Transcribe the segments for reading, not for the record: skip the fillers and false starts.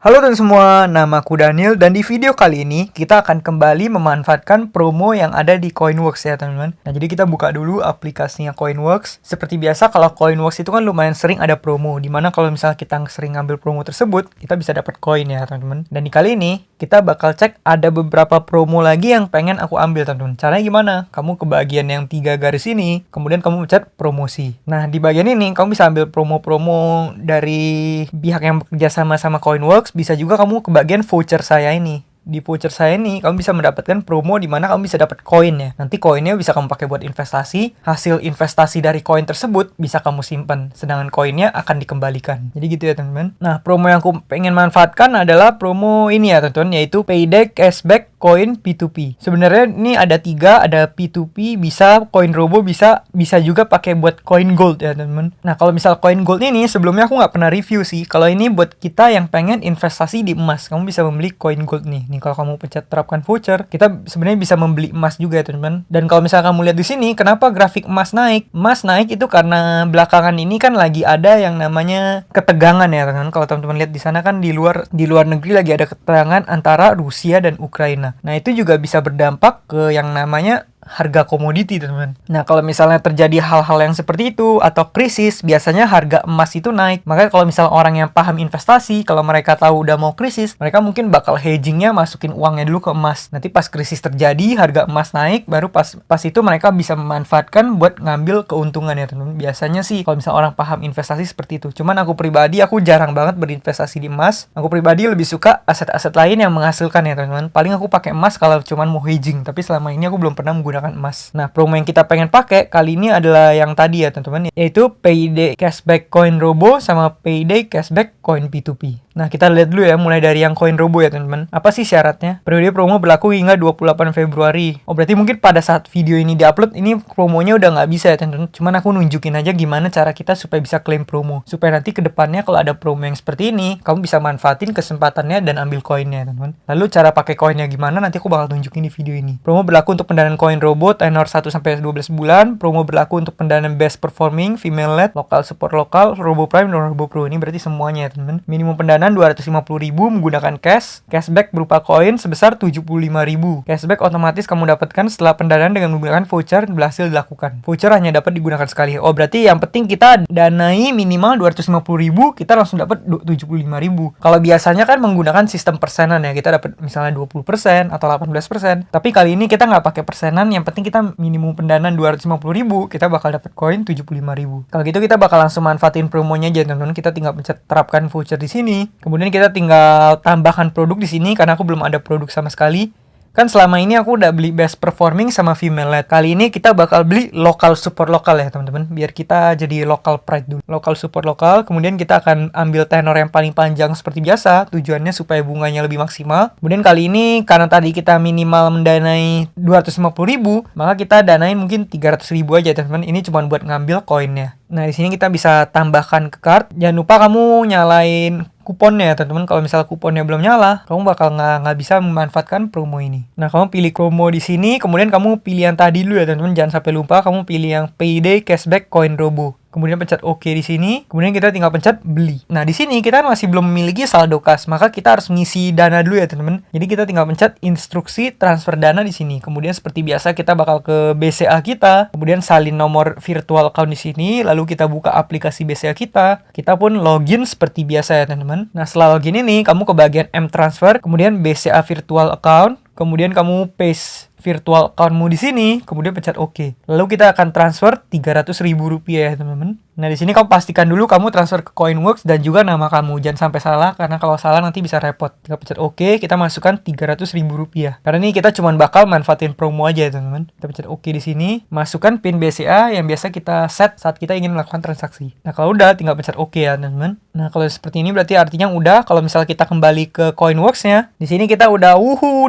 Halo teman semua, nama aku Daniel dan di video kali ini kita akan kembali memanfaatkan promo yang ada di Coinworks ya teman-teman. Nah jadi kita buka dulu aplikasinya Coinworks. Seperti biasa kalau Coinworks itu kan lumayan sering ada promo, dimana kalau misalnya kita sering ngambil promo tersebut, kita bisa dapat koin ya teman-teman. Dan di kali ini kita bakal cek ada beberapa promo lagi yang pengen aku ambil teman-teman. Caranya gimana? Kamu ke bagian yang 3 garis ini, kemudian kamu pencet promosi. Nah di bagian ini kamu bisa ambil promo-promo dari pihak yang bekerja sama Coinworks. Bisa juga kamu ke bagian voucher saya ini. Di voucher saya ini, kamu bisa mendapatkan promo di mana kamu bisa dapat koin ya. Nanti koinnya bisa kamu pakai buat investasi. Hasil investasi dari koin tersebut bisa kamu simpan. Sedangkan koinnya akan dikembalikan. Jadi gitu ya teman-teman. Nah, promo yang aku pengen manfaatkan adalah promo ini ya teman-teman. Yaitu Payday Cashback Coin P2P. Sebenarnya ini ada 3, ada P2P, bisa Coin Robo, bisa juga pakai buat Coin Gold ya teman-teman. Nah, kalau misal Coin Gold ini sebelumnya aku nggak pernah review sih. Kalau ini buat kita yang pengen investasi di emas, kamu bisa membeli Coin Gold nih. Nih kalau kamu pencet terapkan voucher, kita sebenarnya bisa membeli emas juga ya teman-teman. Dan kalau misalnya kamu lihat di sini, kenapa grafik emas naik? Emas naik itu karena belakangan ini kan lagi ada yang namanya ketegangan ya teman-teman. Kalau teman-teman lihat di sana kan di luar negeri lagi ada ketegangan antara Rusia dan Ukraina. Nah, itu juga bisa berdampak ke yang namanya harga komoditi teman-teman. Nah kalau misalnya terjadi hal-hal yang seperti itu atau krisis, biasanya harga emas itu naik. Makanya kalau misalnya orang yang paham investasi, kalau mereka tahu udah mau krisis, mereka mungkin bakal hedgingnya masukin uangnya dulu ke emas. Nanti pas krisis terjadi, harga emas naik, baru pas itu mereka bisa memanfaatkan buat ngambil keuntungan ya teman-teman. Biasanya sih kalau misalnya orang paham investasi seperti itu. Cuman aku pribadi, aku jarang banget berinvestasi di emas. Aku pribadi lebih suka aset-aset lain yang menghasilkan ya teman-teman. Paling aku pakai emas kalau cuman mau hedging, tapi selama ini aku belum pernah menggunakan emas. Nah, promo yang kita pengen pakai kali ini adalah yang tadi ya teman-teman, yaitu Payday Cashback Coin Robo sama Payday Cashback Coin P2P. Nah, kita lihat dulu ya, mulai dari yang Coin Robo ya teman-teman. Apa sih syaratnya? Periode promo berlaku hingga 28 Februari. Oh, berarti mungkin pada saat video ini diupload, ini promonya udah nggak bisa ya teman-teman. Cuman aku nunjukin aja gimana cara kita supaya bisa klaim promo. Supaya nanti ke depannya kalau ada promo yang seperti ini, kamu bisa manfaatin kesempatannya dan ambil koinnya ya teman-teman. Lalu cara pakai koinnya gimana, nanti aku bakal tunjukin di video ini. Promo berlaku untuk pendanaan Coin Robo tenor 1-12 bulan. Promo berlaku untuk pendanaan best performing, female led, lokal support lokal, Robo Prime, dan Robo Pro. Ini berarti semuanya ya teman-teman. Minimum pendanaan 250.000 menggunakan cash. Cashback berupa koin sebesar 75.000. Cashback otomatis kamu dapatkan setelah pendanaan dengan menggunakan voucher berhasil dilakukan. Voucher hanya dapat digunakan sekali. Oh, berarti yang penting kita danai minimal 250.000, kita langsung dapat 75.000. Kalau biasanya kan menggunakan sistem persenan ya, kita dapat misalnya 20% atau 18%. Tapi kali ini kita nggak pakai persenan, yang penting kita minimum pendanaan 250.000, kita bakal dapat koin 75.000. Kalau gitu kita bakal langsung manfaatin promonya aja teman-teman. Kita tinggal pencet terapkan voucher di sini. Kemudian kita tinggal tambahkan produk di sini karena aku belum ada produk sama sekali. Kan selama ini aku udah beli best performing sama female led. Kali ini kita bakal beli lokal support lokal ya teman-teman. Biar kita jadi local pride dulu. Lokal support lokal. Kemudian kita akan ambil tenor yang paling panjang seperti biasa. Tujuannya supaya bunganya lebih maksimal. Kemudian kali ini karena tadi kita minimal mendanai 250.000, maka kita danain mungkin 300.000 aja teman-teman. Ini cuma buat ngambil koinnya. Nah di sini kita bisa tambahkan ke card. Jangan lupa kamu nyalain kuponnya ya teman-teman. Kalau misalnya kuponnya belum nyala, kamu bakal nggak bisa memanfaatkan promo ini. Nah kamu pilih promo di sini, kemudian kamu pilih yang tadi dulu ya teman-teman. Jangan sampai lupa kamu pilih yang Payday Cashback Coin Robo. Kemudian pencet OK di sini. Kemudian kita tinggal pencet beli. Nah, di sini kita masih belum memiliki saldo kas, maka kita harus mengisi dana dulu ya, teman-teman. Jadi kita tinggal pencet instruksi transfer dana di sini. Kemudian seperti biasa kita bakal ke BCA kita, kemudian salin nomor virtual account di sini, lalu kita buka aplikasi BCA kita. Kita pun login seperti biasa ya, teman-teman. Nah, setelah login ini kamu ke bagian M transfer, kemudian BCA virtual account, kemudian kamu paste virtual accountmu di sini, kemudian pencet OK. Lalu kita akan transfer Rp300.000 ya teman-teman. Nah di sini kamu pastikan dulu kamu transfer ke Coinworks dan juga nama kamu. Jangan sampai salah, karena kalau salah nanti bisa repot. Kita pencet OK, kita masukkan Rp300.000. Karena ini kita cuma bakal manfaatin promo aja ya teman-teman. Kita pencet OK di sini, masukkan PIN BCA yang biasa kita set saat kita ingin melakukan transaksi. Nah kalau udah, tinggal pencet OK ya teman-teman. Nah kalau seperti ini berarti artinya udah. Kalau misalnya kita kembali ke Coinworks-nya, di sini kita udah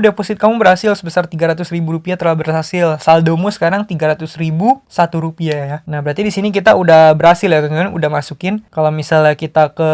deposit kamu berhasil sebesar Rp300.000 telah berhasil. Saldomu sekarang Rp300.001 ya. Nah berarti di sini kita udah berhasil ya teman-teman, udah masukin. Kalau misalnya kita ke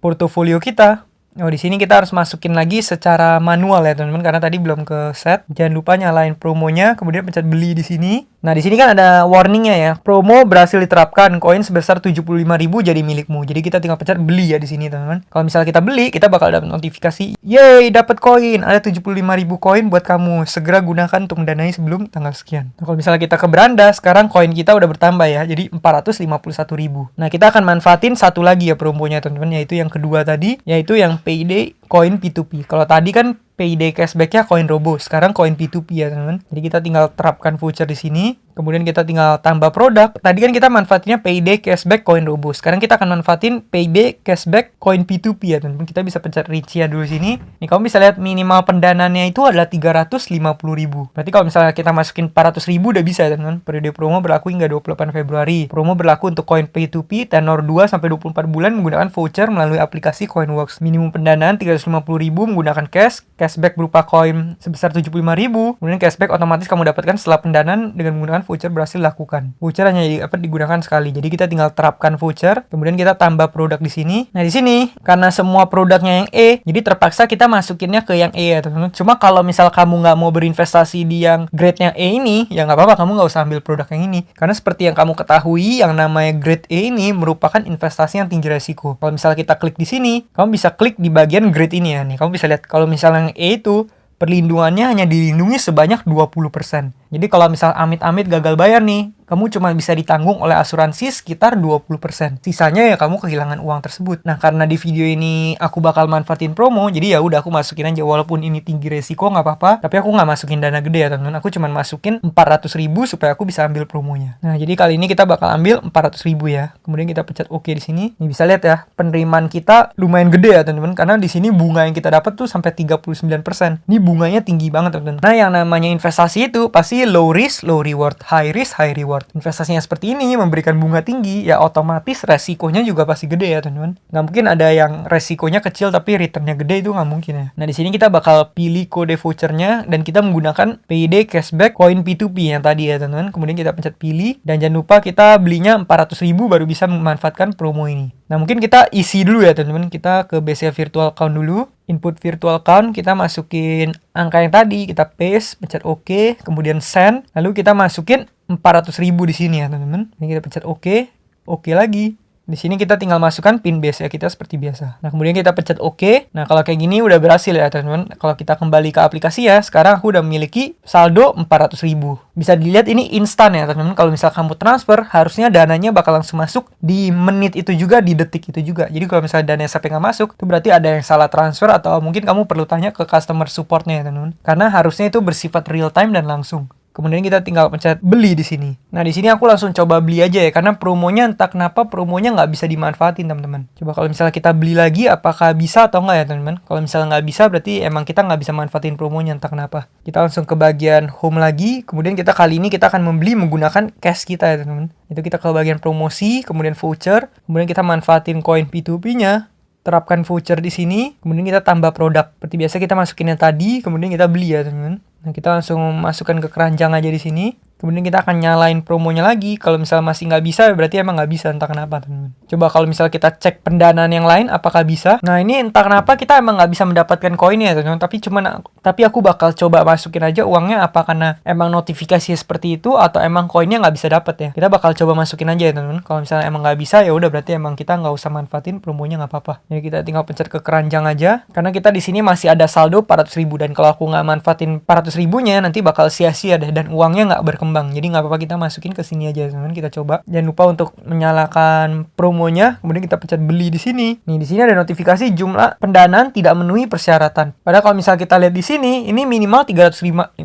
portofolio kita, Oh, di sini kita harus masukin lagi secara manual ya teman-teman, karena tadi belum ke set. Jangan lupa nyalain promonya, kemudian pencet beli di sini. Nah, di sini kan ada warningnya ya. Promo berhasil diterapkan, koin sebesar 75.000 jadi milikmu. Jadi kita tinggal pencet beli ya di sini teman-teman. Kalau misalnya kita beli, kita bakal dapat notifikasi, "Yeay, dapat koin. Ada 75.000 koin buat kamu. Segera gunakan untuk mendanai sebelum tanggal sekian." Nah, kalau misalnya kita ke beranda, sekarang koin kita udah bertambah ya. Jadi 451.000. Nah, kita akan manfaatin satu lagi ya promonya teman-teman, yaitu yang kedua tadi, yaitu yang PID koin P2P. Kalau tadi kan PID cashback-nya koin Robo, sekarang koin P2P ya teman-teman. Jadi kita tinggal terapkan voucher di sini, kemudian kita tinggal tambah produk. Tadi kan kita manfaatinnya PID cashback koin Robo, sekarang kita akan manfaatin PID cashback koin P2P ya teman-teman. Kita bisa pencet rincia dulu sini. Nih kamu bisa lihat minimal pendanaannya itu adalah 350.000. Berarti kalau misalnya kita masukin 400.000 udah bisa ya teman-teman. Periode promo berlaku hingga 28 Februari. Promo berlaku untuk koin P2P tenor 2 sampai 24 bulan menggunakan voucher melalui aplikasi Coinworks. Minimum pendanaan 350.000 menggunakan cash. Cashback berupa koin sebesar 75.000. Kemudian cashback otomatis kamu dapatkan setelah pendanaan dengan menggunakan voucher berhasil dilakukan. Voucher hanya dapat digunakan sekali. Jadi kita tinggal terapkan voucher, kemudian kita tambah produk di sini. Nah, di sini karena semua produknya yang E, jadi terpaksa kita masukinnya ke yang E ya, teman-teman. Cuma kalau misal kamu nggak mau berinvestasi di yang grade-nya E ini, ya nggak apa-apa, kamu nggak usah ambil produk yang ini. Karena seperti yang kamu ketahui, yang namanya grade E ini merupakan investasi yang tinggi resiko. Kalau misalnya kita klik di sini, kamu bisa klik di bagian grade ini ya. Nih, kamu bisa lihat kalau misalnya yang E itu perlindungannya hanya dilindungi sebanyak 20%. Jadi kalau misal amit-amit gagal bayar nih, kamu cuma bisa ditanggung oleh asuransi sekitar 20%. Sisanya ya kamu kehilangan uang tersebut. Nah, karena di video ini aku bakal manfaatin promo, jadi ya udah aku masukin aja, walaupun ini tinggi resiko nggak apa-apa, tapi aku nggak masukin dana gede ya teman-teman. Aku cuma masukin 400.000 supaya aku bisa ambil promonya. Nah, jadi kali ini kita bakal ambil 400.000 ya. Kemudian kita pencet OK di sini. Nih bisa lihat ya, penerimaan kita lumayan gede ya teman-teman, karena di sini bunga yang kita dapat tuh sampai 39%. Ini bunganya tinggi banget teman-teman. Nah, yang namanya investasi itu pasti low risk, low reward, high risk, high reward. Investasinya seperti ini memberikan bunga tinggi, ya otomatis resikonya juga pasti gede ya teman-teman. Nggak mungkin ada yang resikonya kecil tapi returnnya gede, itu nggak mungkin ya. Nah, di sini kita bakal pilih kode vouchernya dan kita menggunakan PID cashback coin P2P yang tadi ya teman-teman. Kemudian kita pencet pilih dan jangan lupa kita belinya 400.000 baru bisa memanfaatkan promo ini. Nah, mungkin kita isi dulu ya teman-teman. Kita ke BCA virtual account dulu. Input virtual account, kita masukin angka yang tadi, kita paste, pencet OK, kemudian send, lalu kita masukin 400.000 di sini ya teman-teman. Ini kita pencet OK, OK lagi. Di sini kita tinggal masukkan pin BCA kita seperti biasa. Nah, kemudian kita pencet OK. Nah, kalau kayak gini udah berhasil ya teman-teman. Kalau kita kembali ke aplikasi ya, sekarang aku udah memiliki saldo 400.000. Bisa dilihat ini instan ya teman-teman. Kalau misal kamu transfer, harusnya dananya bakal langsung masuk di menit itu juga, di detik itu juga. Jadi kalau misalnya dananya sampai nggak masuk, itu berarti ada yang salah transfer atau mungkin kamu perlu tanya ke customer supportnya ya teman-teman. Karena harusnya itu bersifat real time dan langsung. Kemudian kita tinggal pencet beli di sini. Nah, di sini aku langsung coba beli aja ya, karena promonya entah kenapa promonya nggak bisa dimanfaatin teman-teman. Coba kalau misalnya kita beli lagi, apakah bisa atau nggak ya teman-teman? Kalau misalnya nggak bisa, berarti emang kita nggak bisa manfaatin promonya entah kenapa. Kita langsung ke bagian home lagi. Kemudian kita kali ini kita akan membeli menggunakan cash kita ya teman-teman. Itu kita ke bagian promosi, kemudian voucher, kemudian kita manfaatin koin P2P-nya. Terapkan voucher di sini, kemudian kita tambah produk. Seperti biasa kita masukin yang tadi, kemudian kita beli ya teman-teman. Nah, kita langsung masukkan ke keranjang aja di sini. Kemudian kita akan nyalain promonya lagi. Kalau misalnya masih nggak bisa, berarti emang nggak bisa, entah kenapa teman-teman. Coba kalau misalnya kita cek pendanaan yang lain, apakah bisa? Nah, ini entah kenapa kita emang nggak bisa mendapatkan koinnya teman-teman. Tapi aku bakal coba masukin aja uangnya, apa karena emang notifikasi seperti itu atau emang koinnya nggak bisa dapat ya. Kita bakal coba masukin aja ya teman-teman. Kalau misalnya emang nggak bisa, ya udah berarti emang kita nggak usah manfaatin promonya, nggak apa-apa. Jadi kita tinggal pencet ke keranjang aja. Karena kita di sini masih ada saldo 400.000 dan kalau aku nggak manfaatin 400.000-nya nanti bakal sia-sia deh dan uangnya nggak berkembang. Jadi nggak apa-apa, kita masukin ke sini aja teman-teman. Kita coba. Jangan lupa untuk menyalakan promonya. Kemudian kita pencet beli di sini. Nih di sini ada notifikasi jumlah pendanaan tidak memenuhi persyaratan. Padahal kalau misal kita lihat di sini, ini minimal 350.000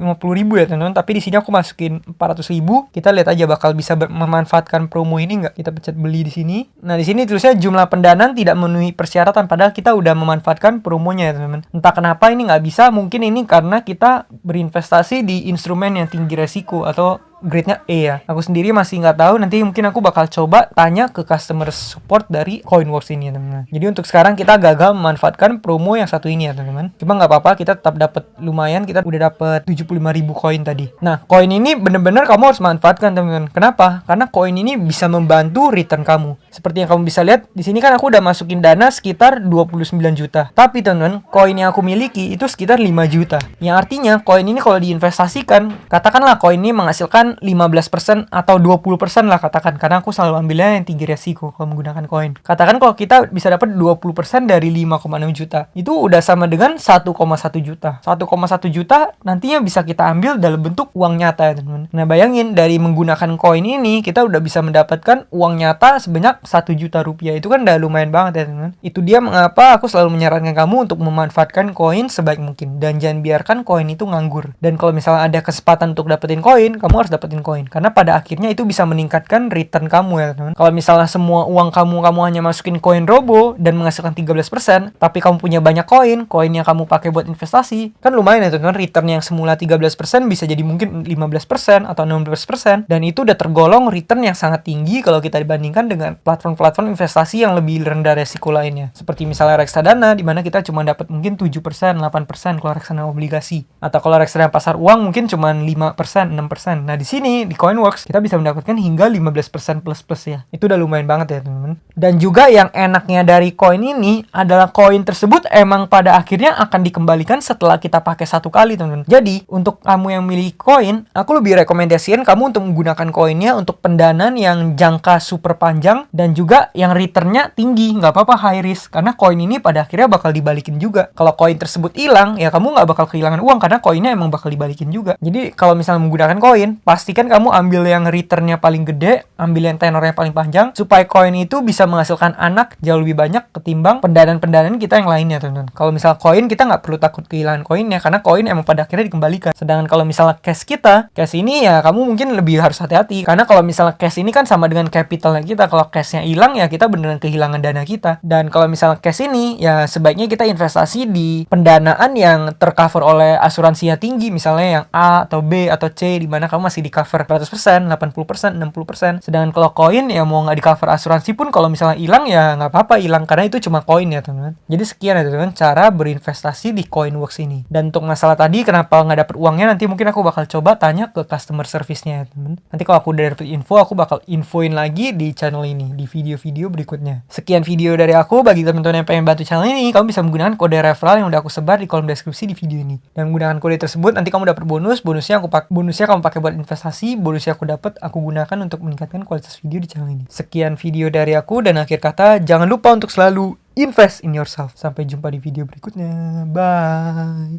ya teman-teman. Tapi di sini aku masukin 400.000. Kita lihat aja bakal bisa memanfaatkan promo ini nggak. Kita pencet beli di sini. Nah di sini tulisnya jumlah pendanaan tidak memenuhi persyaratan. Padahal kita udah memanfaatkan promonya ya teman-teman. Entah kenapa ini nggak bisa. Mungkin ini karena kita berinvestasi di instrumen yang tinggi resiko atau grade-nya E ya. Aku sendiri masih nggak tahu, nanti mungkin aku bakal coba tanya ke customer support dari Coinworks ini ya teman-teman. Jadi untuk sekarang kita gagal memanfaatkan promo yang satu ini ya teman-teman. Cuma nggak apa-apa, kita tetap dapat lumayan, kita udah dapat 75.000 koin tadi. Nah, koin ini bener-bener kamu harus manfaatkan teman-teman. Kenapa? Karena koin ini bisa membantu return kamu. Seperti yang kamu bisa lihat, di sini kan aku udah masukin dana sekitar 29 juta. Tapi teman-teman, koin yang aku miliki itu sekitar 5 juta. Yang artinya koin ini kalau diinvestasikan, katakanlah koin ini menghasilkan 15% atau 20% lah katakan, karena aku selalu ambilnya yang tinggi resiko kalau menggunakan koin. Katakan kalau kita bisa dapat 20% dari 5,6 juta, itu udah sama dengan 1,1 juta. 1,1 juta nantinya bisa kita ambil dalam bentuk uang nyata ya teman-teman. Nah bayangin, dari menggunakan koin ini kita udah bisa mendapatkan uang nyata sebanyak 1 juta rupiah. Itu kan udah lumayan banget ya teman-teman. Itu dia mengapa aku selalu menyarankan kamu untuk memanfaatkan koin sebaik mungkin, dan jangan biarkan koin itu nganggur. Dan kalau misalnya ada kesempatan untuk dapetin koin, kamu harus dapetin koin, karena pada akhirnya itu bisa meningkatkan return kamu ya teman. Kalau misalnya semua uang kamu hanya masukin koin robo dan menghasilkan 13%, tapi kamu punya banyak koin yang kamu pakai buat investasi, kan lumayan ya teman. Return yang semula 13% bisa jadi mungkin 15% atau 16%, dan itu udah tergolong return yang sangat tinggi kalau kita dibandingkan dengan platform-platform investasi yang lebih rendah resiko lainnya. Seperti misalnya reksadana, di mana kita cuma dapat mungkin 7%, 8% kalau reksadana obligasi, atau kalau reksadana pasar uang mungkin cuma 5%, 6%. Nah, di sini di Coinworks kita bisa mendapatkan hingga 15% plus ya. Itu udah lumayan banget ya, teman-teman. Dan juga yang enaknya dari koin ini adalah koin tersebut emang pada akhirnya akan dikembalikan setelah kita pakai satu kali, teman-teman. Jadi, untuk kamu yang miliki koin, aku lebih rekomendasikan kamu untuk menggunakan koinnya untuk pendanaan yang jangka super panjang dan juga yang returnnya tinggi. Nggak apa-apa high risk, karena koin ini pada akhirnya bakal dibalikin juga. Kalau koin tersebut hilang, ya kamu nggak bakal kehilangan uang karena koinnya emang bakal dibalikin juga. Jadi kalau misalnya menggunakan koin, pastikan kamu ambil yang returnnya paling gede, ambil yang tenornya paling panjang, supaya koin itu bisa menghasilkan anak jauh lebih banyak ketimbang pendanaan-pendanaan kita yang lainnya, teman-teman. Kalau misalnya koin, kita nggak perlu takut kehilangan koinnya, karena koin emang pada akhirnya dikembalikan. Sedangkan kalau misalnya cash kita, cash ini ya kamu mungkin lebih harus hati-hati, karena kalau misalnya cash ini kan sama dengan capitalnya kita. Kalau cashnya hilang ya kita beneran kehilangan dana kita. Dan kalau misalnya cash ini ya sebaiknya kita investasi di pendanaan yang tercover oleh asuransinya tinggi, misalnya yang A atau B atau C, di mana kamu masih di cover 100%, 80%, 60%. Sedangkan kalau koin ya mau nggak di cover asuransi pun kalau misalnya hilang ya nggak apa-apa hilang, karena itu cuma koin ya teman-teman. Jadi sekian ya teman-teman cara berinvestasi di Coinworks ini. Dan untuk masalah tadi kenapa nggak dapet uangnya, nanti mungkin aku bakal coba tanya ke customer service-nya ya teman-teman. Nanti kalau aku udah dapet info, aku bakal infoin lagi di channel ini di video-video berikutnya. Sekian video dari aku. Bagi teman-teman yang pengen bantu channel ini, kamu bisa menggunakan kode referral yang udah aku sebar di kolom deskripsi di video ini. Dan menggunakan kode tersebut nanti kamu dapat bonusnya kamu pakai buat investasi, bonusnya aku gunakan untuk meningkatkan kualitas video di channel ini. Sekian video dari aku, dan akhir kata jangan lupa untuk selalu invest in yourself. Sampai jumpa di video berikutnya. Bye.